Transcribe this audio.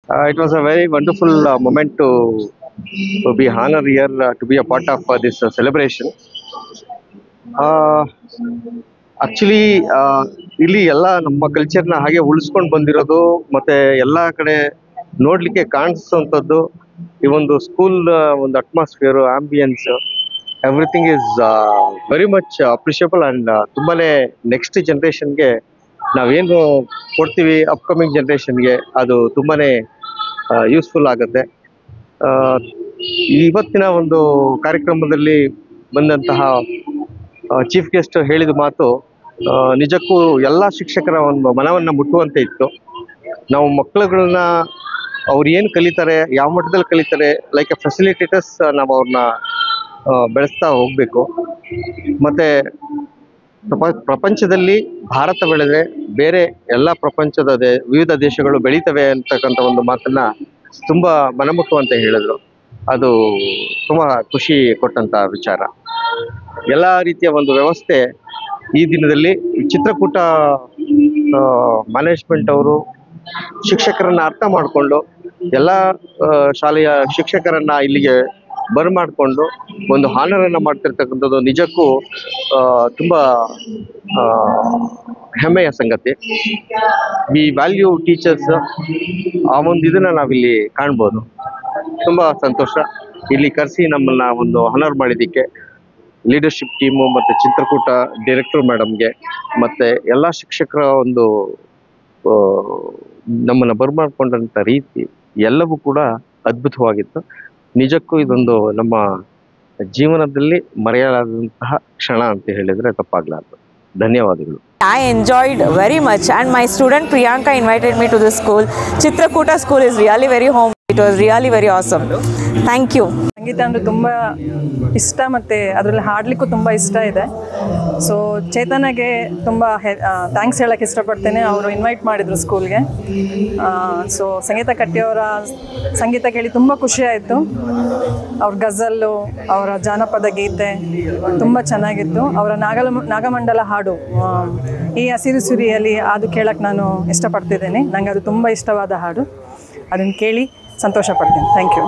It was a very wonderful moment to be honored here, to be a part of this celebration. Uh, Actually, ಇಲ್ಲಿ ಎಲ್ಲ ನಮ್ಮ ಕಲ್ಚರ್ನ ಹಾಗೆ ಉಳಿಸ್ಕೊಂಡು ಬಂದಿರೋದು ಮತ್ತೆ ಎಲ್ಲ ಕಡೆ ನೋಡ್ಲಿಕ್ಕೆ ಕಾಣಿಸುವಂಥದ್ದು ಈ ಒಂದು ಸ್ಕೂಲ್ ಒಂದು atmosphere, ambience, everything is very much appreciable and ತುಂಬಾನೇ ನೆಕ್ಸ್ಟ್ ಜನರೇಷನ್ಗೆ ನಾವೇನು ಕೊಡ್ತೀವಿ ಅಪ್ಕಮಿಂಗ್ ಜನರೇಷನ್ಗೆ ಅದು ತುಂಬಾನೇ ಯೂಸ್ಫುಲ್ ಆಗುತ್ತೆ. ಇವತ್ತಿನ ಒಂದು ಕಾರ್ಯಕ್ರಮದಲ್ಲಿ ಬಂದಂತಹ ಚೀಫ್ ಗೆಸ್ಟ್ ಹೇಳಿದ ಮಾತು ನಿಜಕ್ಕೂ ಎಲ್ಲ ಶಿಕ್ಷಕರ ಒಂದು ಮನವನ್ನ ಮುಟ್ಟುವಂತೆ ಇತ್ತು. ನಾವು ಮಕ್ಕಳುಗಳನ್ನ ಅವ್ರು ಏನು ಕಲಿತಾರೆ, ಯಾವ ಮಟ್ಟದಲ್ಲಿ ಕಲಿತಾರೆ, ಲೈಕ್ ಎ ಫೆಸಿಲಿಟೇಟರ್ಸ್ ನಾವು ಅವ್ರನ್ನ ಬೆಳೆಸ್ತಾ ಹೋಗ್ಬೇಕು. ಮತ್ತೆ ಪ್ರಪಂಚದಲ್ಲಿ ಭಾರತ ಬೆಳೆದ್ರೆ ಬೇರೆ ಎಲ್ಲ ಪ್ರಪಂಚದ ವಿವಿಧ ದೇಶಗಳು ಬೆಳೀತವೆ ಅಂತಕ್ಕಂಥ ಒಂದು ಮಾತನ್ನ ತುಂಬಾ ಮನಮುಟ್ಟುವಂತೆ ಹೇಳಿದ್ರು. ಅದು ತುಂಬಾ ಖುಷಿ ಕೊಟ್ಟಂತ ವಿಚಾರ. ಎಲ್ಲ ರೀತಿಯ ಒಂದು ವ್ಯವಸ್ಥೆ ಈ ದಿನದಲ್ಲಿ ಚಿತ್ರಕೂಟ ಮ್ಯಾನೇಜ್ಮೆಂಟ್ ಅವರು ಶಿಕ್ಷಕರನ್ನ ಅರ್ಥ ಮಾಡಿಕೊಂಡು ಎಲ್ಲ ಶಾಲೆಯ ಶಿಕ್ಷಕರನ್ನ ಇಲ್ಲಿಗೆ ಬರಮಾಡಿಕೊಂಡು ಒಂದು ಹಾನರನ್ನ ಮಾಡ್ತಿರ್ತಕ್ಕಂಥದ್ದು ನಿಜಕ್ಕೂ ತುಂಬಾ ಹೆಮ್ಮೆಯ ಸಂಗತಿ. ವಿ ವ್ಯಾಲ್ಯೂ ಟೀಚರ್ಸ್, ಆ ಒಂದು ಇದನ್ನ ನಾವಿಲ್ಲಿ ಕಾಣ್ಬೋದು. ತುಂಬಾ ಸಂತೋಷ ಇಲ್ಲಿ ಕರೆಸಿ ನಮ್ಮನ್ನ ಒಂದು ಹಾನರ್ ಮಾಡಿದ್ದಕ್ಕೆ ಲೀಡರ್ಶಿಪ್ ಟೀಮು ಮತ್ತೆ ಚಿತ್ರಕೂಟ ಡೈರೆಕ್ಟರ್ ಮೇಡಮ್ಗೆ ಮತ್ತೆ ಎಲ್ಲ ಶಿಕ್ಷಕರ ಒಂದು ನಮ್ಮನ್ನ ಬರಮಾಡ್ಕೊಂಡಂತ ರೀತಿ ಎಲ್ಲವೂ ಕೂಡ ಅದ್ಭುತವಾಗಿತ್ತು. ನಿಜಕ್ಕೂ ಇದೊಂದು ನಮ್ಮ ಜೀವನದಲ್ಲಿ ಮರೆಯಲಾದಂತಹ ಕ್ಷಣ ಅಂತ ಹೇಳಿದ್ರೆ ತಪ್ಪಾಗ್ಲಾರ್ದು. ಧನ್ಯವಾದಗಳು. I enjoyed very much and my student Priyanka invited me to this school. Chitrakuta school is really very home. It was really very awesome. Thank you. ಸಂಗೀತ ಅಂದರೆ ತುಂಬ ಇಷ್ಟ ಮತ್ತು ಅದರಲ್ಲಿ ಹಾಡಲಿಕ್ಕೂ ತುಂಬ ಇಷ್ಟ ಇದೆ. ಸೊ ಚೇತನಗೆ ತುಂಬ ಥ್ಯಾಂಕ್ಸ್ ಹೇಳೋಕ್ಕೆ ಇಷ್ಟಪಡ್ತೇನೆ. ಅವರು ಇನ್ವೈಟ್ ಮಾಡಿದರು ಸ್ಕೂಲ್ಗೆ. ಸೊ ಸಂಗೀತ ಕಟ್ಟಿಯವರ ಸಂಗೀತ ಕೇಳಿ ತುಂಬ ಖುಷಿಯಾಯಿತು. ಅವ್ರ ಗಜಲ್ಲು, ಅವರ ಜಾನಪದ ಗೀತೆ ತುಂಬ ಚೆನ್ನಾಗಿತ್ತು. ಅವರ ನಾಗಮಂಡಲ ಹಾಡು ಈ ಹಸಿರು ಸುರಿಯಲ್ಲಿ ಅದು ಕೇಳೋಕ್ಕೆ ನಾನು ಇಷ್ಟಪಡ್ತಿದ್ದೇನೆ. ನನಗೆ ಅದು ತುಂಬ ಇಷ್ಟವಾದ ಹಾಡು. ಅದನ್ನು ಕೇಳಿ ಸಂತೋಷ ಪಡ್ತೀನಿ. Thank you.